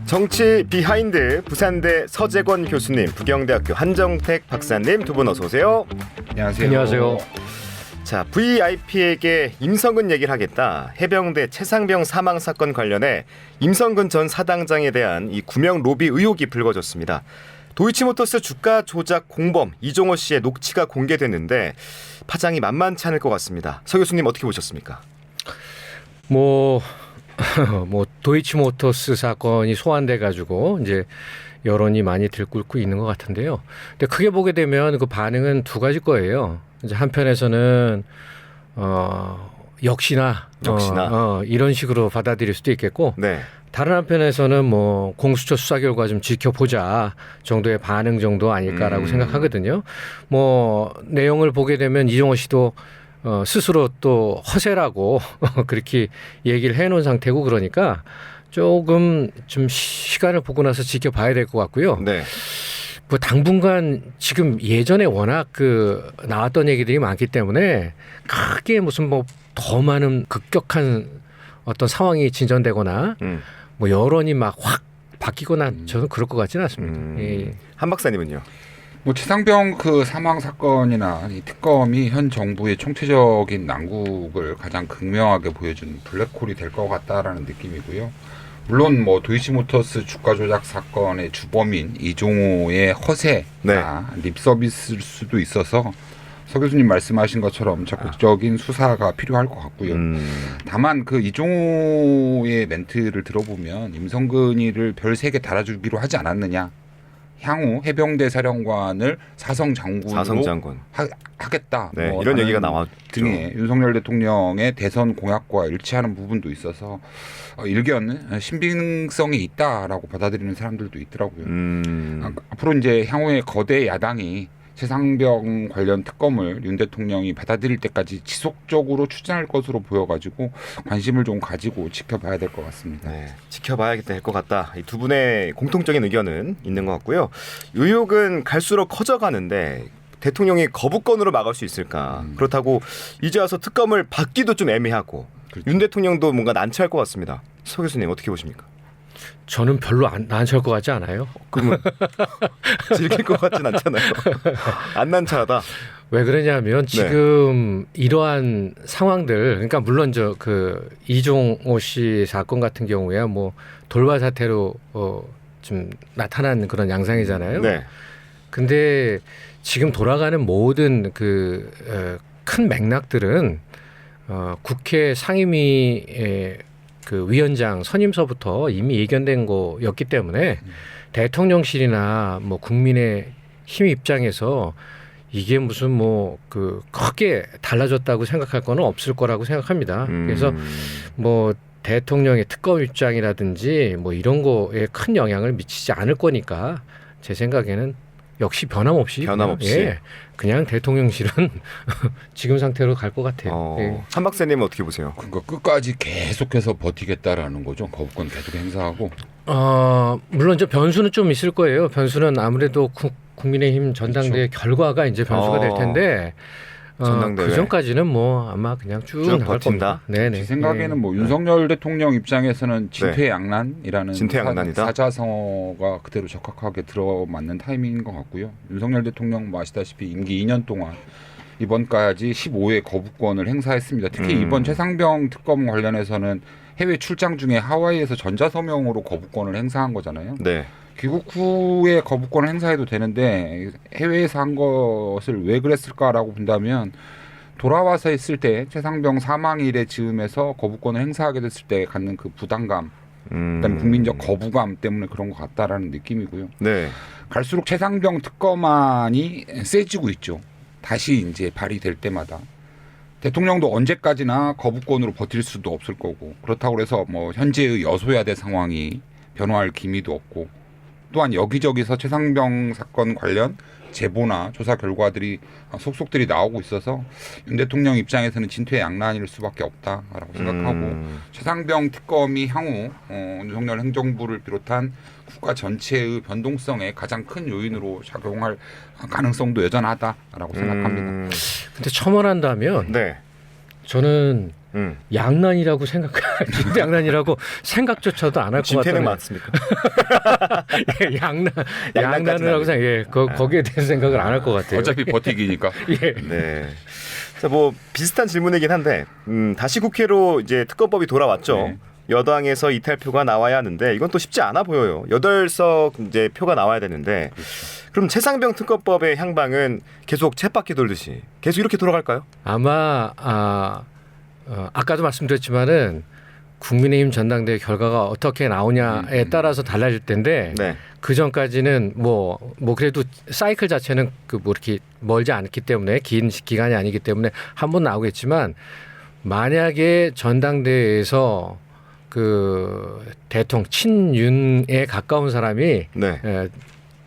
정치 비하인드 부산대 서재권 교수님, 부경대학교 한정택 박사님 두 분 어서 오세요. 안녕하세요. 안녕하세요. 자, VIP에게 임성근 얘기를 하겠다. 해병대 최상병 사망 사건 관련해 임성근 전 사단장에 대한 이 구명 로비 의혹이 불거졌습니다. 도이치모터스 주가 조작 공범 이종호 씨의 녹취가 공개됐는데 파장이 만만치 않을 것 같습니다. 서 교수님 어떻게 보셨습니까? 뭐 도이치모터스 사건이 소환돼 가지고 이제 여론이 많이 들끓고 있는 것 같은데요. 근데 크게 보게 되면 그 반응은 두 가지 거예요. 이제 한편에서는 역시나 이런 식으로 받아들일 수도 있겠고, 네. 다른 한편에서는 뭐 공수처 수사 결과 좀 지켜보자 정도의 반응 정도 아닐까라고 생각하거든요. 뭐 내용을 보게 되면 이종호 씨도 스스로 또 허세라고 그렇게 얘기를 해놓은 상태고, 그러니까 조금 좀 시간을 보고 나서 지켜봐야 될 것 같고요. 네. 뭐 당분간 지금 예전에 워낙 그 나왔던 얘기들이 많기 때문에 크게 무슨 뭐 더 많은 급격한 어떤 상황이 진전되거나 뭐 여론이 막 확 바뀌거나 저는 그럴 것 같지는 않습니다. 예. 한 박사님은요? 뭐 최상병 그 사망 사건이나 이 특검이 현 정부의 총체적인 난국을 가장 극명하게 보여준 블랙홀이 될 것 같다라는 느낌이고요. 물론 뭐 도이치모터스 주가 조작 사건의 주범인 이종호의 허세나 립서비스일 수도 있어서 서 교수님 말씀하신 것처럼 적극적인 수사가 필요할 것 같고요. 다만 그 이종호의 멘트를 들어보면 임성근이를 별 3개 달아주기로 하지 않았느냐. 향후 해병대 사령관을 사성 장군 하겠다. 네, 뭐 이런 얘기가 나왔죠. 등의 윤석열 대통령의 대선 공약과 일치하는 부분도 있어서 일견 신빙성이 있다라고 받아들이는 사람들도 있더라고요. 앞으로 이제 향후에 거대 야당이 최상병 관련 특검을 윤 대통령이 받아들일 때까지 지속적으로 추진할 것으로 보여가지고 관심을 좀 가지고 지켜봐야 될 것 같습니다. 네, 지켜봐야겠다 할 것 같다. 이 두 분의 공통적인 의견은 있는 것 같고요. 의혹은 갈수록 커져가는데 대통령이 거부권으로 막을 수 있을까? 그렇다고 이제 와서 특검을 받기도 좀 애매하고, 그렇죠. 윤 대통령도 뭔가 난처할 것 같습니다. 서 교수님 어떻게 보십니까? 저는 별로 난처할 것 같지 않아요. 그러면 즐길 것 같진 않잖아요. 안 난처하다. 왜 그러냐면 지금 이러한 상황들, 그러니까 물론 저 그 이종호 씨 사건 같은 경우에 뭐 돌발 사태로 좀 나타난 그런 양상이잖아요. 네. 근데 지금 돌아가는 모든 그 큰 맥락들은 국회 상임위 그 위원장 선임서부터 이미 예견된 거였기 때문에 대통령실이나 뭐 국민의힘 입장에서 이게 무슨 뭐 그 크게 달라졌다고 생각할 거는 없을 거라고 생각합니다. 그래서 뭐 대통령의 특검 입장이라든지 뭐 이런 거에 큰 영향을 미치지 않을 거니까 제 생각에는 역시 변함없이 예, 그냥 대통령실은 지금 상태로 갈 것 같아요. 예. 한 박사님은 어떻게 보세요? 그러니까 끝까지 계속해서 버티겠다라는 거죠. 거부권 계속 행사하고. 물론 저 변수는 좀 있을 거예요. 변수는 아무래도 국민의힘 전당대회 그렇죠. 결과가 이제 변수가 될 텐데 전당대회. 그 전까지는 뭐 아마 그냥 쭉 나갈 버틴다. 겁니다. 네네. 제 생각에는 뭐 윤석열 대통령 입장에서는 진퇴양난이라는 사자성어가 그대로 적합하게 들어맞는 타이밍인 것 같고요. 윤석열 대통령 뭐 아시다시피 임기 2년 동안 이번까지 15회 거부권을 행사했습니다. 특히 이번 최상병 특검 관련해서는 해외 출장 중에 하와이에서 전자서명으로 거부권을 행사한 거잖아요. 네. 귀국 후에 거부권을 행사해도 되는데 해외에서 한 것을 왜 그랬을까라고 본다면 돌아와서 했을 때 최상병 사망일에 즈음해서 거부권을 행사하게 됐을 때 갖는 그 부담감, 그다음에 국민적 거부감 때문에 그런 것 같다라는 느낌이고요. 네. 갈수록 최상병 특검안이 세지고 있죠. 다시 이제 발의될 때마다. 대통령도 언제까지나 거부권으로 버틸 수도 없을 거고, 그렇다고 해서 뭐 현재의 여소야대 상황이 변화할 기미도 없고, 또한 여기저기서 최상병 사건 관련 제보나 조사 결과들이 속속들이 나오고 있어서 윤 대통령 입장에서는 진퇴양난일 수밖에 없다라고 생각하고, 최상병 특검이 향후 윤석열 행정부를 비롯한 국가 전체의 변동성에 가장 큰 요인으로 작용할 가능성도 여전하다라고 생각합니다. 근데 첨언한다면 저는 양난이라고 양난이라고 생각조차도 안 할 것 진퇴는 같다. 맞습니까? 예, 양난을 하고 생각. 예, 거기에 대해서 생각을 안 할 것 같아요. 어차피 버티기니까. 예. 네. 자, 뭐 비슷한 질문이긴 한데 다시 국회로 이제 특검법이 돌아왔죠. 네. 여당에서 이탈표가 나와야 하는데 이건 또 쉽지 않아 보여요. 8석 이제 표가 나와야 되는데 그럼 최상병 특검법의 향방은 계속 쳇바퀴 돌듯이 계속 이렇게 돌아갈까요? 아마 아까도 말씀드렸지만은 국민의힘 전당대회 결과가 어떻게 나오냐에 따라서 달라질 텐데 네. 그 전까지는 뭐 그래도 사이클 자체는 그 뭐 이렇게 멀지 않기 때문에 긴 기간이 아니기 때문에 한 번 나오겠지만 만약에 전당대회에서 그 대통령 친윤에 가까운 사람이 네.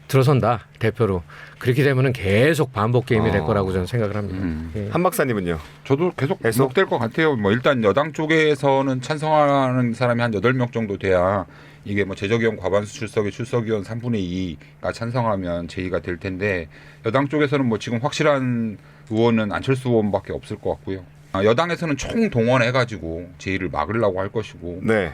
들어선다 대표로 그렇게 되면은 계속 반복 게임이 될 거라고 저는 생각을 합니다. 예. 한 박사님은요? 저도 계속 반복될 것 같아요. 뭐 일단 여당 쪽에서는 찬성하는 사람이 한 8명 정도 돼야 이게 뭐 제적위원 과반수 출석에 출석위원 3분의 2가 찬성하면 제의가 될 텐데 여당 쪽에서는 뭐 지금 확실한 의원은 안철수 의원밖에 없을 것 같고요. 여당에서는 총동원해가지고 제의를 막으려고 할 것이고 네.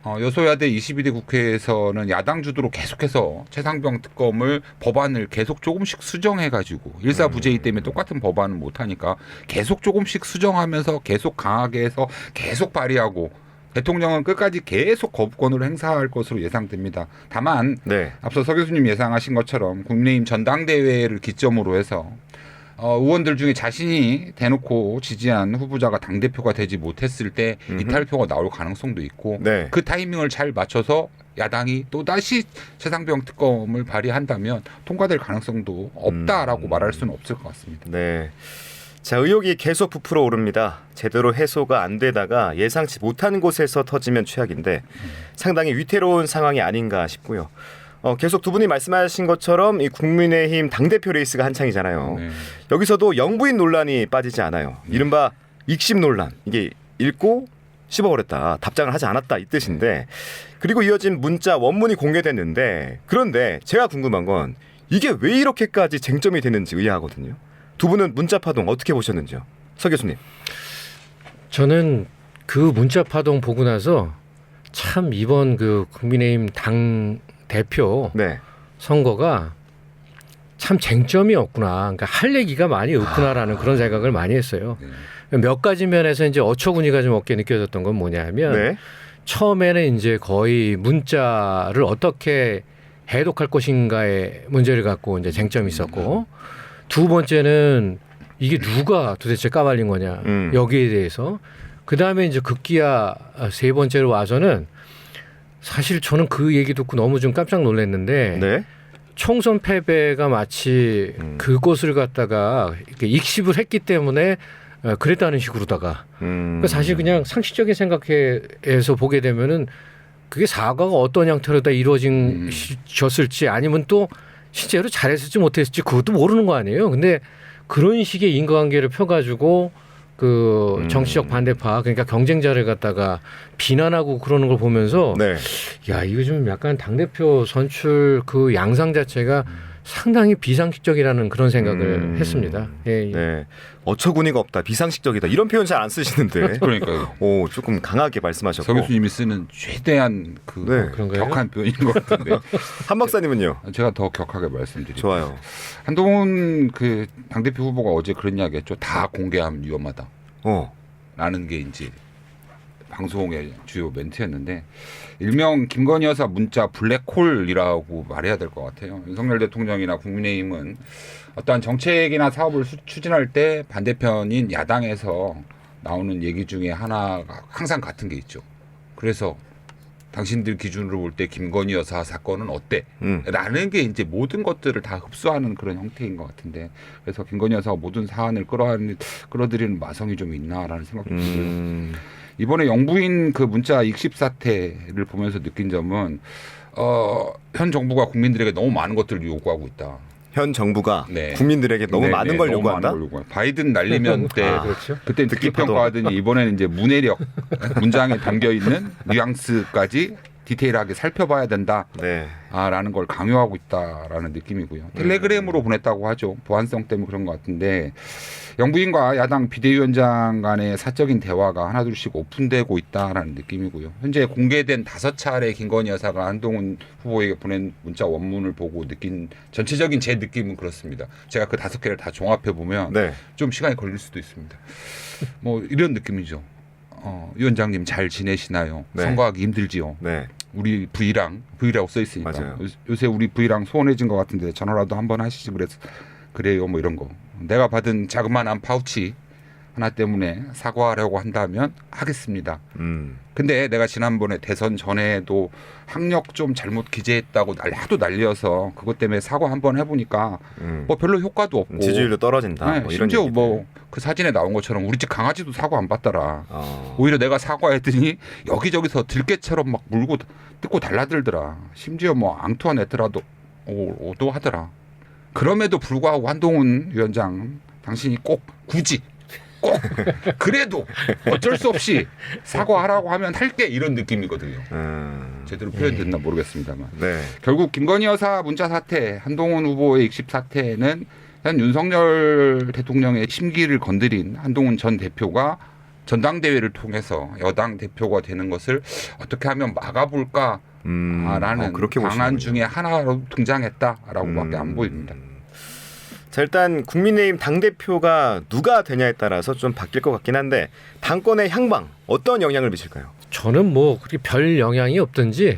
여소야대 22대 국회에서는 야당 주도로 계속해서 최상병 특검을 법안을 계속 조금씩 수정해가지고 일사부재이 때문에 똑같은 법안을 못하니까 계속 조금씩 수정하면서 계속 강하게 해서 계속 발의하고 대통령은 끝까지 계속 거부권으로 행사할 것으로 예상됩니다. 다만 네. 앞서 서 교수님 예상하신 것처럼 국민의힘 전당대회를 기점으로 해서 의원들 중에 자신이 대놓고 지지한 후보자가 당대표가 되지 못했을 때 이탈표가 나올 가능성도 있고 네. 그 타이밍을 잘 맞춰서 야당이 또다시 최상병 특검을 발의한다면 통과될 가능성도 없다라고 말할 수는 없을 것 같습니다. 네. 자, 의혹이 계속 부풀어 오릅니다. 제대로 해소가 안 되다가 예상치 못한 곳에서 터지면 최악인데 상당히 위태로운 상황이 아닌가 싶고요. 계속 두 분이 말씀하신 것처럼 이 국민의힘 당대표 레이스가 한창이잖아요. 네. 여기서도 영부인 논란이 빠지지 않아요. 이른바 익심 논란. 이게 읽고 씹어버렸다. 답장을 하지 않았다. 이 뜻인데 그리고 이어진 문자 원문이 공개됐는데 그런데 제가 궁금한 건 이게 왜 이렇게까지 쟁점이 되는지 의아하거든요. 두 분은 문자 파동 어떻게 보셨는지요? 서 교수님. 저는 그 문자 파동 보고 나서 참 이번 그 국민의힘 당 대표 네. 선거가 참 쟁점이 없구나. 그러니까 할 얘기가 많이 없구나라는 그런 생각을 많이 했어요. 몇 가지 면에서 이제 어처구니가 좀 없게 느껴졌던 건 뭐냐면 네. 처음에는 이제 거의 문자를 어떻게 해독할 것인가의 문제를 갖고 이제 쟁점이 있었고 두 번째는 이게 누가 도대체 까발린 거냐 여기에 대해서 그 다음에 이제 급기야 세 번째로 와서는 사실 저는 그 얘기 듣고 너무 좀 깜짝 놀랐는데 네. 총선 패배가 마치 그것을 갖다가 이렇게 익십을 했기 때문에 그랬다는 식으로다가 그러니까 사실 그냥 상식적인 생각해서 보게 되면은 그게 사과가 어떤 형태로 다 이루어졌을지 아니면 또 실제로 잘했을지 못했을지 그것도 모르는 거 아니에요. 근데 그런 식의 인과관계를 펴가지고 그 정치적 반대파 그러니까 경쟁자를 갖다가 비난하고 그러는 걸 보면서 네. 야 이거 좀 약간 당대표 선출 그 양상 자체가 상당히 비상식적이라는 그런 생각을 했습니다. 예, 예. 네. 어처구니가 없다. 비상식적이다. 이런 표현 잘 안 쓰시는데. 그러니까요. 오, 조금 강하게 말씀하셨고. 서 교수님이 쓰는 최대한 그 네. 그런가요? 격한 표현인 것 같은데 한 박사님은요? 제가 더 격하게 말씀드릴게요. 좋아요. 한동훈 그 당대표 후보가 어제 그런 이야기했죠. 다 공개하면 위험하다. 라는 게 이제 방송의 주요 멘트였는데 일명 김건희 여사 문자 블랙홀이라고 말해야 될 것 같아요. 윤석열 대통령이나 국민의힘은 어떠한 정책이나 사업을 추진할 때 반대편인 야당에서 나오는 얘기 중에 하나가 항상 같은 게 있죠. 그래서 당신들 기준으로 볼 때 김건희 여사 사건은 어때? 라는 게 이제 모든 것들을 다 흡수하는 그런 형태인 것 같은데 그래서 김건희 여사가 모든 사안을 끌어들이는 마성이 좀 있나라는 생각도 들고요. 이번에 영부인 그 문자 익십 사태를 보면서 느낀 점은 현 정부가 국민들에게 너무 많은 것들을 요구하고 있다. 현 정부가 네. 국민들에게 너무 네, 많은 네, 걸 너무 요구한다. 많은 걸 요구한다. 바이든 날리면 때 그렇죠. 그때 듣기 평가하더니 이번에는 이제 문해력 문장에 담겨 있는 뉘앙스까지 디테일하게 살펴봐야 된다. 네. 라는 걸 강요하고 있다라는 느낌이고요. 텔레그램으로 보냈다고 하죠. 보안성 때문에 그런 것 같은데 영부인과 야당 비대위원장 간의 사적인 대화가 하나둘씩 오픈되고 있다라는 느낌이고요. 현재 공개된 5차례 김건희 여사가 한동훈 후보에게 보낸 문자 원문을 보고 느낀 전체적인 제 느낌은 그렇습니다. 제가 그 5개를 다 종합해 보면 네. 좀 시간이 걸릴 수도 있습니다. 뭐 이런 느낌이죠. 위원장님 잘 지내시나요? 네. 선거하기 힘들지요. 네. 우리 V라고 써 있으니까 맞아요. 요새 우리 V랑 소원해진 것 같은데 전화라도 한번 하시지 그래요 뭐 이런 거. 내가 받은 자그마한 파우치 하나 때문에 사과하려고 한다면 하겠습니다. 근데 내가 지난번에 대선 전에도 학력 좀 잘못 기재했다고 하도 난리여서 그것 때문에 사과 한번 해보니까 뭐 별로 효과도 없고 지지율도 떨어진다. 네, 뭐 이런 심지어 얘기들. 뭐 그 사진에 나온 것처럼 우리 집 강아지도 사과 안 받더라. 오히려 내가 사과했더니 여기저기서 들깨처럼 막 물고 뜯고 달라들더라. 심지어 뭐 앙투아네트라도 도 하더라. 그럼에도 불구하고 한동훈 위원장 당신이 꼭 굳이 꼭 그래도 어쩔 수 없이 사과하라고 하면 할게 이런 느낌이거든요. 제대로 표현됐나 모르겠습니다만. 네. 결국 김건희 여사 문자 사태, 한동훈 후보의 익십 사태는 현 윤석열 대통령의 심기를 건드린 한동훈 전 대표가 전당대회를 통해서 여당 대표가 되는 것을 어떻게 하면 막아볼까라는 그렇게 방안 보시는군요. 중에 하나로 등장했다라고밖에 안 보입니다. 자, 일단 국민의힘 당대표가 누가 되냐에 따라서 좀 바뀔 것 같긴 한데 당권의 향방 어떤 영향을 미칠까요? 저는 뭐 그렇게 별 영향이 없든지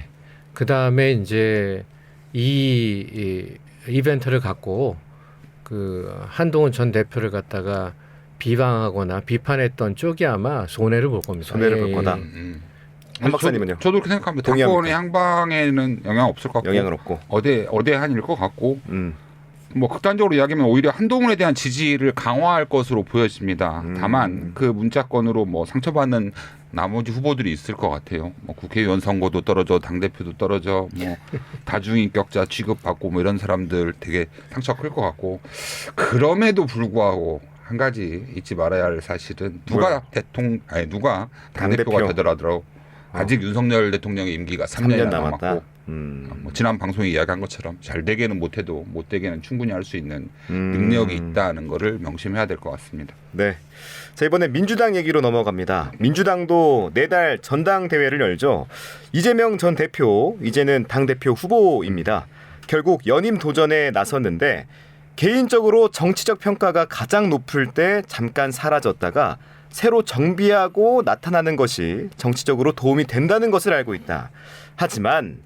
그 다음에 이제 이 이벤트를 갖고 그 한동훈 전 대표를 갖다가 비방하거나 비판했던 쪽이 아마 손해를 볼 겁니다. 손해를 볼 거다. 한 박사님은요? 저도 그렇게 생각합니다. 동의합니까? 당권의 향방에는 영향 없을 것 같고 영향은 없고. 어대한일 것 같고 뭐 극단적으로 이야기하면 오히려 한동훈에 대한 지지를 강화할 것으로 보여집니다. 다만 그 문자건으로 뭐 상처받는 나머지 후보들이 있을 것 같아요. 뭐 국회의원 선거도 떨어져, 당 대표도 떨어져, 뭐 다중인격자 취급받고 뭐 이런 사람들 되게 상처가 클 것 같고 그럼에도 불구하고 한 가지 잊지 말아야 할 사실은 누가 누가 당 대표가 되더라도 아직 윤석열 대통령의 임기가 3년이 남았고. 뭐 지난 방송에 이야기한 것처럼 잘 되게는 못해도 못 되게는 충분히 할 수 있는 능력이 있다는 것을 명심해야 될 것 같습니다. 네. 자, 이번에 민주당 얘기로 넘어갑니다. 민주당도 내달 전당대회를 열죠. 이재명 전 대표, 이제는 당대표 후보입니다. 결국 연임 도전에 나섰는데 개인적으로 정치적 평가가 가장 높을 때 잠깐 사라졌다가 새로 정비하고 나타나는 것이 정치적으로 도움이 된다는 것을 알고 있다. 하지만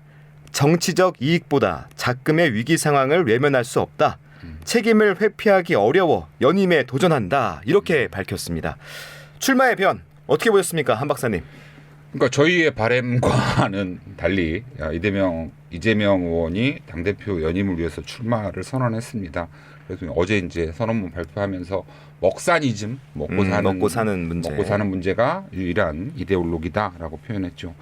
정치적 이익보다 작금의 위기 상황을 외면할 수 없다. 책임을 회피하기 어려워 연임에 도전한다. 이렇게 밝혔습니다. 출마의 변 어떻게 보셨습니까, 한 박사님? 그러니까 저희의 바람과는 달리 이재명 의원이 당대표 연임을 위해서 출마를 선언했습니다. 그래서 어제 이제 선언문 발표하면서 먹사니즘, 먹고 사는 문제가 유일한 이데올로기다라고 표현했죠.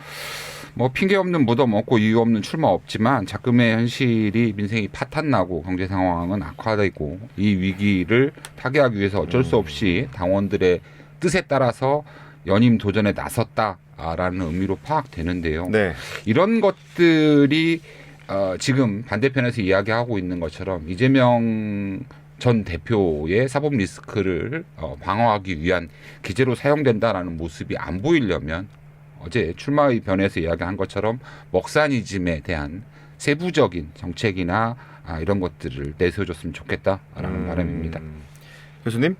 뭐 핑계 없는 무덤 없고 이유 없는 출마 없지만 작금의 현실이 민생이 파탄나고 경제 상황은 악화되고 이 위기를 타개하기 위해서 어쩔 수 없이 당원들의 뜻에 따라서 연임 도전에 나섰다라는 의미로 파악되는데요. 네. 이런 것들이 지금 반대편에서 이야기하고 있는 것처럼 이재명 전 대표의 사법 리스크를 방어하기 위한 기제로 사용된다라는 모습이 안 보이려면 어제 출마의 변에서 이야기한 것처럼 먹사니즘에 대한 세부적인 정책이나 이런 것들을 내세워줬으면 좋겠다라는 바람입니다. 교수님?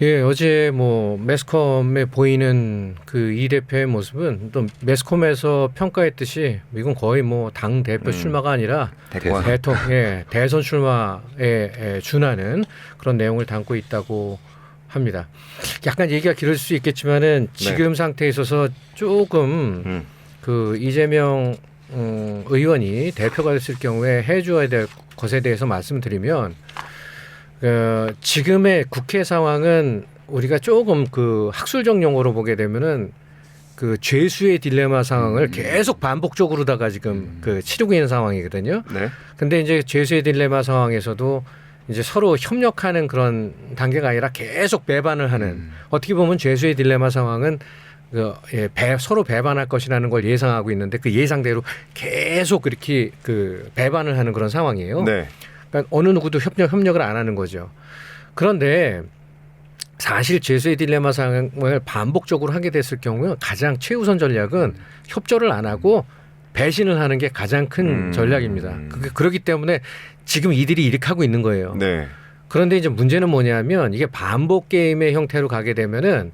예, 어제 뭐 매스컴에 보이는 그 이 대표의 모습은 또 매스컴에서 평가했듯이 이건 거의 뭐 당 대표 출마가 아니라 대선 출마에 준하는 그런 내용을 담고 있다고 합니다. 약간 얘기가 길어질 수 있겠지만은 지금 상태에 있어서 조금 그 이재명 의원이 대표가 됐을 경우에 해줘야 될 것에 대해서 말씀드리면 지금의 국회 상황은 우리가 조금 그 학술적 용어로 보게 되면은 그 죄수의 딜레마 상황을 계속 반복적으로다가 지금 그 치르고 있는 상황이거든요. 네. 근데 이제 죄수의 딜레마 상황에서도 이제 서로 협력하는 그런 단계가 아니라 계속 배반을 하는 어떻게 보면 죄수의 딜레마 상황은 서로 배반할 것이라는 걸 예상하고 있는데 그 예상대로 계속 그렇게 그 배반을 하는 그런 상황이에요. 네. 그러니까 어느 누구도 협력을 안 하는 거죠. 그런데 사실 제수의 딜레마 상황을 반복적으로 하게 됐을 경우에 가장 최우선 전략은 협조를 안 하고 배신을 하는 게 가장 큰 전략입니다. 그렇기 때문에 지금 이들이 이렇게 하고 있는 거예요. 네. 그런데 이제 문제는 뭐냐면 이게 반복 게임의 형태로 가게 되면은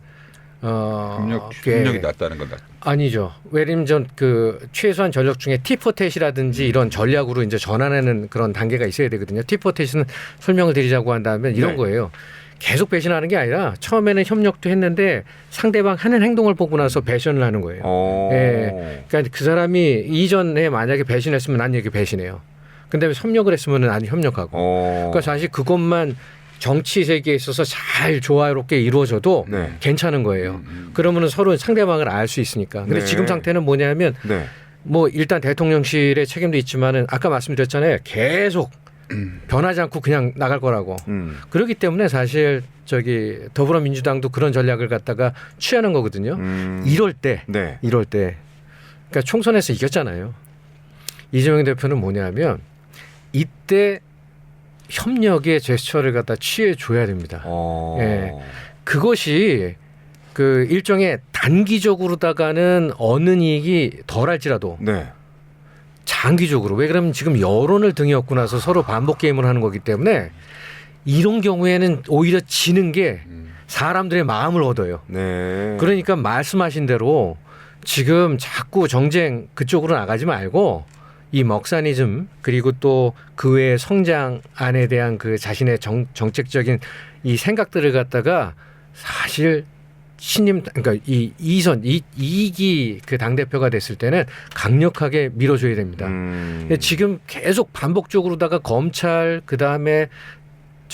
협력이 낮다는 건다. 아니죠. 왜냐면 그 최소한 전력 중에 티포텟이라든지 이런 전략으로 이제 전환하는 그런 단계가 있어야 되거든요. 티포텟은 설명을 드리자고 한다면 이런 네. 거예요. 계속 배신하는 게 아니라 처음에는 협력도 했는데 상대방 하는 행동을 보고 나서 배신을 하는 거예요. 예. 그러니까 그 사람이 이전에 만약에 배신했으면 난 여기 배신해요. 근데 협력을 했으면 난 협력하고. 그러니까 사실 그것만 정치 세계에 있어서 잘 조화롭게 이루어져도 네. 괜찮은 거예요. 그러면은 서로 상대방을 알 수 있으니까. 근데 네. 지금 상태는 뭐냐면 네. 뭐 일단 대통령실의 책임도 있지만은 아까 말씀드렸잖아요. 계속 변하지 않고 그냥 나갈 거라고. 그렇기 때문에 사실 더불어민주당도 그런 전략을 갖다가 취하는 거거든요. 이럴 때 네. 그러니까 총선에서 이겼잖아요. 이재명 대표는 뭐냐면 이때 협력의 제스처를 갖다 취해 줘야 됩니다. 예. 그것이 그 일종의 단기적으로다가는 얻는 이익이 덜할지라도 네. 장기적으로 왜 그러면 지금 여론을 등에 업고 나서 서로 반복 게임을 하는 거기 때문에 이런 경우에는 오히려 지는 게 사람들의 마음을 얻어요. 네. 그러니까 말씀하신 대로 지금 자꾸 정쟁 그쪽으로 나가지 말고 이 먹사니즘 그리고 또 그 외의 성장 안에 대한 그 자신의 정책적인 이 생각들을 갖다가 사실 그러니까 이익이 그 당대표가 됐을 때는 강력하게 밀어줘야 됩니다. 지금 계속 반복적으로다가 검찰 그다음에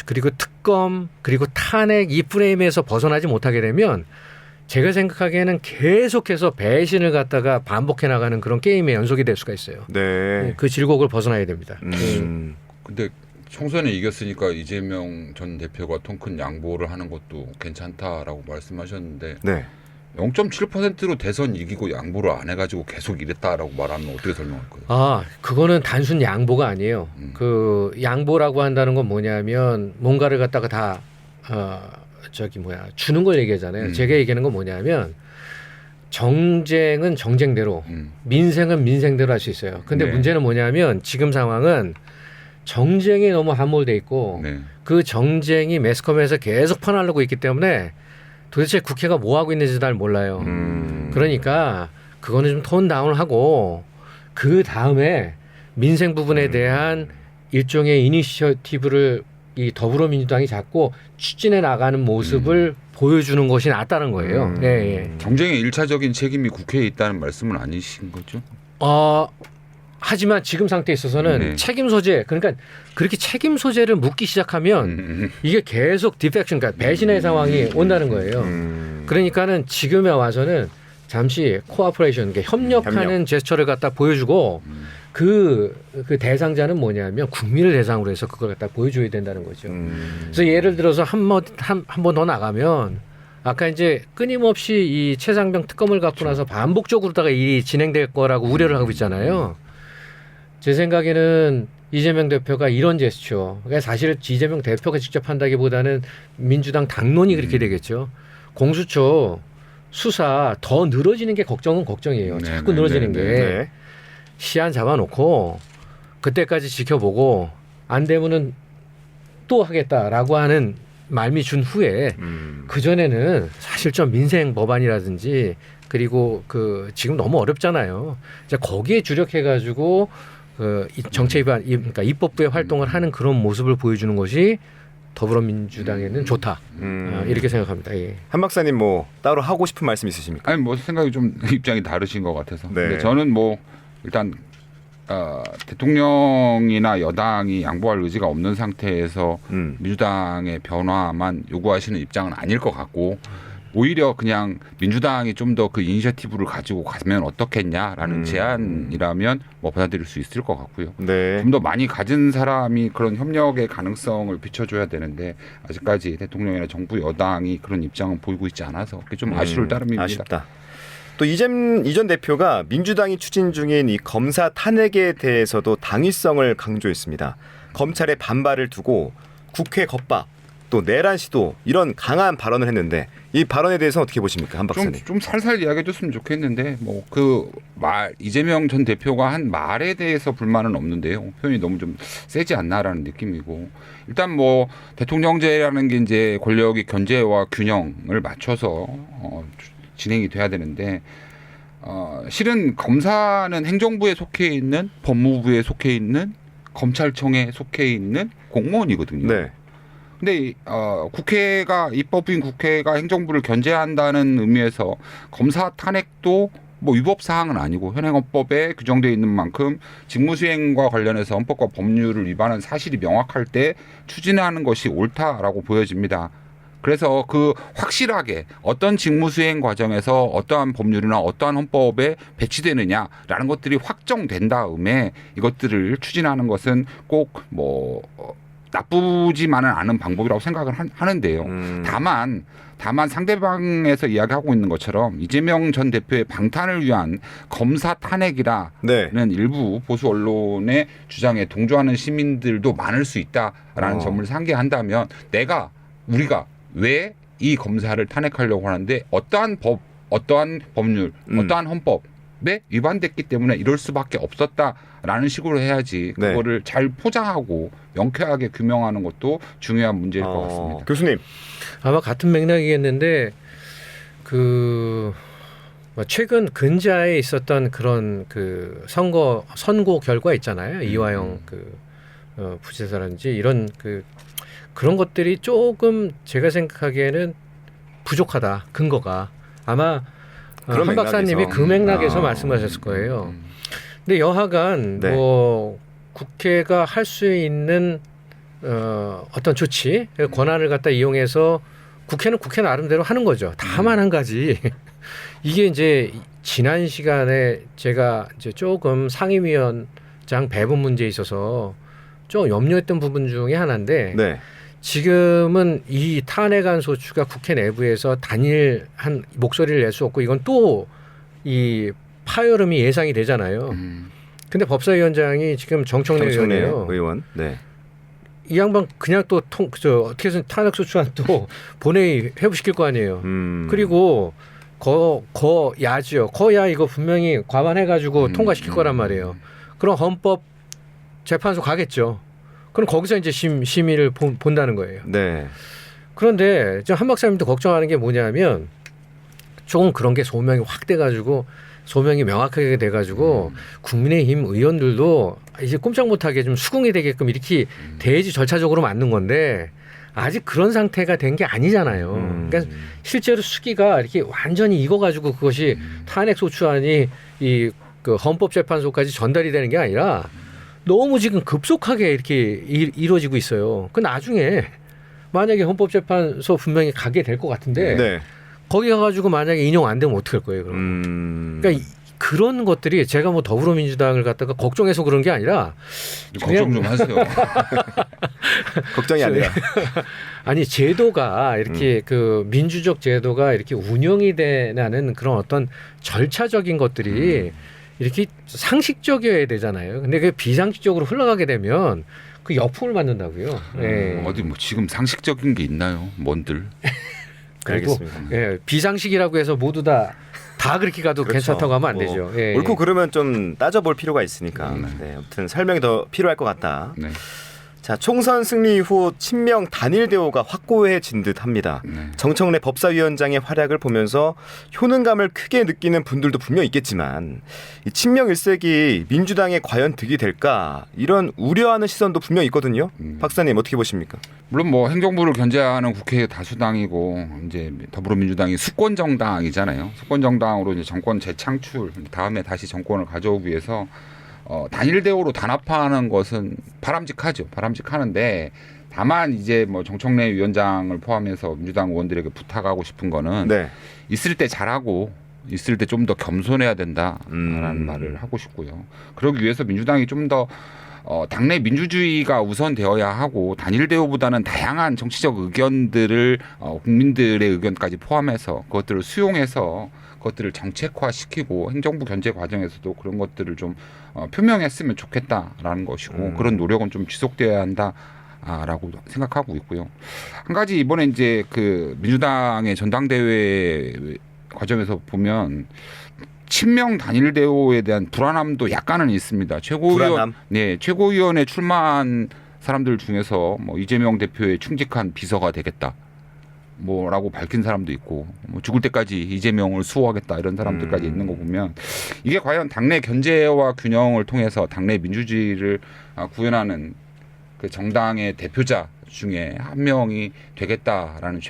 그리고 특검 그리고 탄핵 이 프레임에서 벗어나지 못하게 되면 제가 생각하기에는 계속해서 배신을 갖다가 반복해 나가는 그런 게임의 연속이 될 수가 있어요. 네. 그 질곡을 벗어나야 됩니다. 근데 총선에 이겼으니까 이재명 전 대표가 통큰 양보를 하는 것도 괜찮다라고 말씀하셨는데 네. 0.7%로 대선 이기고 양보를 안 해가지고 계속 이랬다라고 말하면 어떻게 설명할 거예요? 아, 그거는 단순 양보가 아니에요. 그 양보라고 한다는 건 뭐냐면 뭔가를 갖다가 다 주는 걸 얘기하잖아요. 제가 얘기하는 건 뭐냐면 정쟁은 정쟁대로 민생은 민생대로 할 수 있어요. 근데 네. 문제는 뭐냐면 지금 상황은 정쟁이 너무 함몰돼 있고 네. 그 정쟁이 매스컴에서 계속 퍼나르고 있기 때문에 도대체 국회가 뭐 하고 있는지 잘 몰라요. 그러니까 그거는 좀 톤 다운을 하고 그 다음에 민생 부분에 대한 일종의 이니셔티브를 이 더불어민주당이 잡고 추진해 나가는 모습을 보여주는 것이 낫다는 거예요. 네. 정쟁의 1차적인 책임이 국회에 있다는 말씀은 아니신 거죠? 하지만 지금 상태에 있어서는 네. 책임 소재 그러니까 그렇게 책임 소재를 묻기 시작하면 이게 계속 디펙션 그러니까 배신의 상황이 온다는 거예요. 그러니까는 지금에 와서는 잠시 코어퍼레이션 그러니까 협력하는 협력. 제스처를 갖다 보여주고 그 대상자는 뭐냐면 국민을 대상으로 해서 그걸 갖다 보여줘야 된다는 거죠. 그래서 예를 들어서 한 번 더 나가면 아까 이제 끊임없이 이 최상병 특검을 갖고 나서 반복적으로다가 일이 진행될 거라고 우려를 하고 있잖아요. 제 생각에는 이재명 대표가 이런 제스처, 그러니까 사실 이재명 대표가 직접 한다기보다는 민주당 당론이 그렇게 되겠죠. 공수처 수사 더 늘어지는 게 걱정이에요. 자꾸 늘어지는 게. 네. 시한 잡아놓고 그때까지 지켜보고 안 되면은 또 하겠다라고 하는 말미 준 후에 그 전에는 사실 좀 민생 법안이라든지 그리고 그 지금 너무 어렵잖아요. 이제 거기에 주력해가지고 이 정책 위반 그러니까 입법부의 활동을 하는 그런 모습을 보여주는 것이 더불어민주당에는 좋다. 이렇게 생각합니다. 예. 한 박사님 뭐 따로 하고 싶은 말씀 있으십니까? 아니 뭐 생각이 좀 입장이 다르신 것 같아서. 네. 근데 저는 뭐 일단 대통령이나 여당이 양보할 의지가 없는 상태에서 민주당의 변화만 요구하시는 입장은 아닐 것 같고 오히려 그냥 민주당이 좀 더 그 이니셔티브를 가지고 가면 어떻겠냐라는 제안이라면 뭐 받아들일 수 있을 것 같고요. 네. 좀 더 많이 가진 사람이 그런 협력의 가능성을 비춰줘야 되는데 아직까지 대통령이나 정부 여당이 그런 입장은 보이고 있지 않아서 그게 좀 아쉬울 따름입니다. 아쉽다. 또 이전 대표가 민주당이 추진 중인 이 검사 탄핵에 대해서도 당위성을 강조했습니다. 검찰의 반발을 두고 국회 겁박 또 내란 시도 이런 강한 발언을 했는데 이 발언에 대해서 어떻게 보십니까, 한 박사님? 좀 살살 이야기해줬으면 좋겠는데 뭐 그 말 이재명 전 대표가 한 말에 대해서 불만은 없는데요. 표현이 너무 좀 세지 않나라는 느낌이고 일단 뭐 대통령제라는 게 이제 권력의 견제와 균형을 맞춰서 진행이 돼야 되는데 실은 검사는 행정부에 속해 있는 법무부에 속해 있는 검찰청에 속해 있는 공무원이거든요. 네. 근데 국회가 입법부인 국회가 행정부를 견제한다는 의미에서 검사 탄핵도 뭐 위법 사항은 아니고 현행헌법에 규정되어 있는 만큼 직무수행과 관련해서 헌법과 법률을 위반한 사실이 명확할 때 추진하는 것이 옳다라고 보여집니다. 그래서 그 확실하게 어떤 직무수행 과정에서 어떠한 법률이나 어떠한 헌법에 배치되느냐라는 것들이 확정된 다음에 이것들을 추진하는 것은 꼭 뭐 나쁘지만은 않은 방법이라고 생각을 하는데요. 다만 상대방에서 이야기하고 있는 것처럼 이재명 전 대표의 방탄을 위한 검사 탄핵이라는 네. 일부 보수 언론의 주장에 동조하는 시민들도 많을 수 있다라는 점을 상기한다면 우리가 왜 이 검사를 탄핵하려고 하는데 어떠한 법률, 어떠한 헌법에 위반됐기 때문에 이럴 수밖에 없었다라는 식으로 해야지 네. 그거를 잘 포장하고 명쾌하게 규명하는 것도 중요한 문제일 것 같습니다. 교수님. 아마 같은 맥락이겠는데 최근 근자에 있었던 그런 그 선고 결과 있잖아요. 이화영 부지사라든지 이런 그런 것들이 조금 제가 생각하기에는 부족하다. 근거가 아마 그런 한 박사님이 맥락에서. 그 맥락에서 말씀하셨을 거예요. 근데 여하간 네. 뭐 국회가 할 수 있는 어떤 조치, 권한을 갖다 이용해서 국회 나름대로 하는 거죠. 다만 한 가지 이게 이제 지난 시간에 제가 이제 조금 상임위원장 배분 문제에 있어서 좀 염려했던 부분 중에 하나인데 네. 지금은 이 탄핵안 소추가 국회 내부에서 단일한 목소리를 낼 수 없고 이건 또 이 파열음이 예상이 되잖아요. 근데 법사위원장이 지금 정청래 의원이에요. 의원. 네. 이 양반 그냥 또 어떻게 해서 탄핵 소추안 또 본회의 회부시킬 거 아니에요. 그리고 거야죠. 거야 이거 분명히 과반해가지고 통과시킬 거란 말이에요. 그럼 헌법재판소 가겠죠. 그럼 거기서 이제 심의를 본다는 거예요. 네. 그런데 한 박사님도 걱정하는 게 뭐냐면 조금 그런 게 소명이 확 돼가지고 소명이 명확하게 돼가지고 국민의힘 의원들도 이제 꼼짝 못하게 좀 수긍이 되게끔 이렇게 돼야지 절차적으로 맞는 건데 아직 그런 상태가 된 게 아니잖아요. 그러니까 실제로 수기가 이렇게 완전히 익어가지고 그것이 탄핵소추안이 그 헌법재판소까지 전달이 되는 게 아니라 너무 지금 급속하게 이렇게 이루어지고 있어요. 그 나중에 만약에 헌법재판소 분명히 가게 될 것 같은데 네. 거기 가가지고 만약에 인용 안 되면 어떻게 할 거예요? 그럼? 그러니까 그런 것들이 제가 뭐 더불어민주당을 갖다가 걱정해서 그런 게 아니라 걱정 좀 하세요. 걱정이 아니라 아니 제도가 이렇게 그 민주적 제도가 이렇게 운영이 되는 그런 어떤 절차적인 것들이 이렇게 상식적이어야 되잖아요. 근데 그 비상식적으로 흘러가게 되면 그 역풍을 맞는다고요. 예. 어디 뭐 지금 상식적인 게 있나요? 뭔들? 알겠습니다. 예, 비상식이라고 해서 모두 다 그렇게 가도 그렇죠. 괜찮다고 하면 안 뭐 되죠. 예. 옳고 그러면 좀 따져볼 필요가 있으니까. 네, 아무튼 설명이 더 필요할 것 같다. 네. 자, 총선 승리 이후 친명 단일 대우가 확고해진 듯합니다. 네. 정청래 법사위원장의 활약을 보면서 효능감을 크게 느끼는 분들도 분명 있겠지만 이 친명 일색이 민주당에 과연 득이 될까 이런 우려하는 시선도 분명 있거든요. 박사님 어떻게 보십니까? 물론 뭐 행정부를 견제하는 국회 다수당이고 이제 더불어민주당이 수권 정당이잖아요. 수권 정당으로 이제 정권 재창출 다음에 다시 정권을 가져오기 위해서 단일 대우로 단합하는 것은 바람직하죠. 바람직하는데 다만 이제 뭐 정청래 위원장을 포함해서 민주당 의원들에게 부탁하고 싶은 거는 네. 있을 때 잘하고 있을 때 좀 더 겸손해야 된다라는 말을 하고 싶고요. 그러기 위해서 민주당이 좀 더 당내 민주주의가 우선되어야 하고 단일 대우보다는 다양한 정치적 의견들을 국민들의 의견까지 포함해서 그것들을 수용해서 그것들을 정책화시키고 행정부 견제 과정에서도 그런 것들을 좀 표명했으면 좋겠다라는 것이고 그런 노력은 좀 지속돼야 한다라고 생각하고 있고요. 한 가지 이번에 이제 그 민주당의 전당대회 과정에서 보면 친명 단일 대우에 대한 불안함도 약간은 있습니다. 불안함? 네, 최고위원에 출마한 사람들 중에서 뭐 이재명 대표의 충직한 비서가 되겠다. 뭐라고 밝힌 사람도 있고 뭐 죽을 때까지 이재명을 수호하겠다 이런 사람들까지 있는 거 보면 이게 과연 당내 견제와 균형을 통해서 당내 민주주의를 구현하는 그 정당의 대표자 중에 한 명이 되겠다라는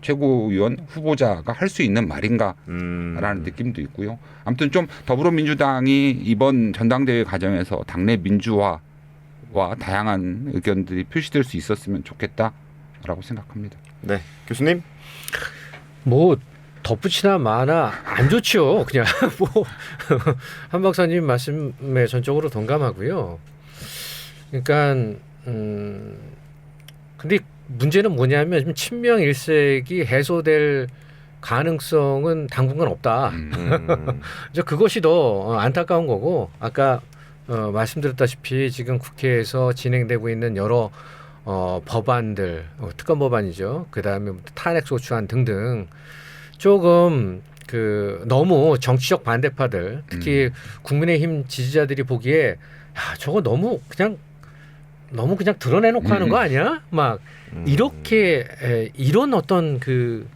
최고위원 후보자가 할 수 있는 말인가라는 느낌도 있고요. 아무튼 좀 더불어민주당이 이번 전당대회 과정에서 당내 민주화와 다양한 의견들이 표시될 수 있었으면 좋겠다라고 생각합니다. 네, 교수님. 뭐 덧붙이나 마나 안 좋죠. 그냥 뭐 한 박사님 말씀에 전적으로 동감하고요. 그러니까 근데 문제는 뭐냐면 지금 친명 일색이 해소될 가능성은 당분간 없다. 이제 그것이 더 안타까운 거고 아까 말씀드렸다시피 지금 국회에서 진행되고 있는 여러 법안들, 특검 법안이죠. 그다음에 탄핵소추안 등등 조금 그 너무 정치적 반대파들, 특히 국민의힘 지지자들이 보기에 야, 저거 너무 그냥 드러내놓고 하는 거 아니야? 막 이렇게 이런 어떤 그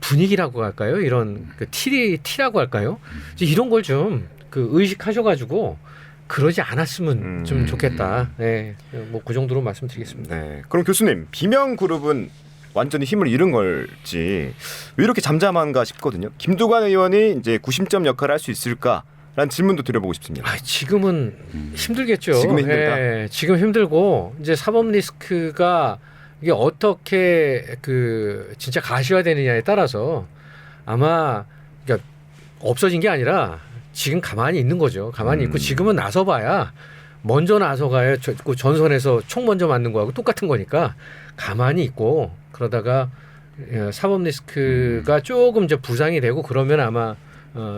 분위기라고 할까요? 이런 그 티라고 할까요? 이제 이런 걸 좀 그 의식하셔가지고. 그러지 않았으면 좀 좋겠다. 네, 뭐 그 정도로 말씀드리겠습니다. 네, 그럼 교수님 비명 그룹은 완전히 힘을 잃은 걸지 왜 이렇게 잠잠한가 싶거든요. 김두관 의원이 이제 구심점 역할을 할 수 있을까라는 질문도 드려보고 싶습니다. 지금은 힘들겠죠. 지금은 힘들다. 네, 지금 힘들고 이제 사법 리스크가 이게 어떻게 그 진짜 가시화되느냐에 따라서 아마 그러니까 없어진 게 아니라. 지금 가만히 있는 거죠. 가만히 있고 지금은 나서봐야 먼저 나서가야 전선에서 총 먼저 맞는 거하고 똑같은 거니까 가만히 있고 그러다가 사법 리스크가 조금 이제 부상이 되고 그러면 아마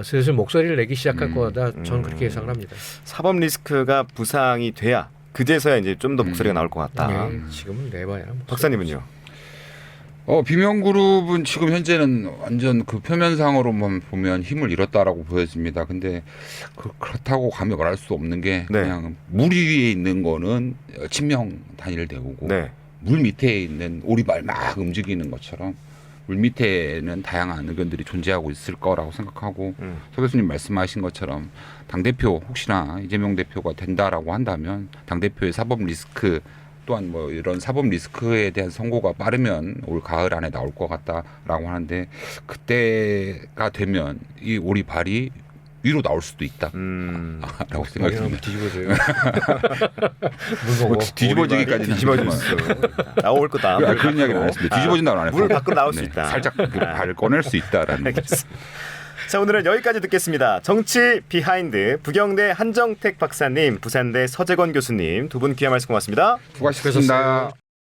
슬슬 목소리를 내기 시작할 거다. 저는 그렇게 예상을 합니다. 사법 리스크가 부상이 돼야 그제서야 이제 좀 더 목소리가 나올 것 같다. 네, 지금은 내봐야. 박사님은요? 비명그룹은 지금 현재는 완전 그 표면상으로만 보면 힘을 잃었다라고 보여집니다. 근데 그렇다고 감히 말할 수 없는 게 그냥 물 위에 있는 거는 친명 단일 대우고 물 밑에 있는 오리발 막 움직이는 것처럼 물 밑에는 다양한 의견들이 존재하고 있을 거라고 생각하고 서 교수님 말씀하신 것처럼 당대표 혹시나 이재명 대표가 된다라고 한다면 당대표의 사법 리스크 또한 뭐 이런 사법 리스크에 대한 선고가 빠르면 올 가을 안에 나올 것 같다라고 하는데 그때가 되면 이 오리발이 위로 나올 수도 있다. 라고 생각이 듭니다. 뒤집어져요. 뭐 뒤집어지기까지는 뒤집어졌어. 나올 거다. 그런 이야기는 안 했습니다. 뒤집어진다고 안 했어요. 물 밖으로 나올 수 있다. 살짝 발을 꺼낼 수 있다라는 거죠. 자, 오늘은 여기까지 듣겠습니다. 정치 비하인드 부경대 한정택 박사님, 부산대 서재건 교수님 두 분 귀한 말씀 고맙습니다. 수고하셨습니다.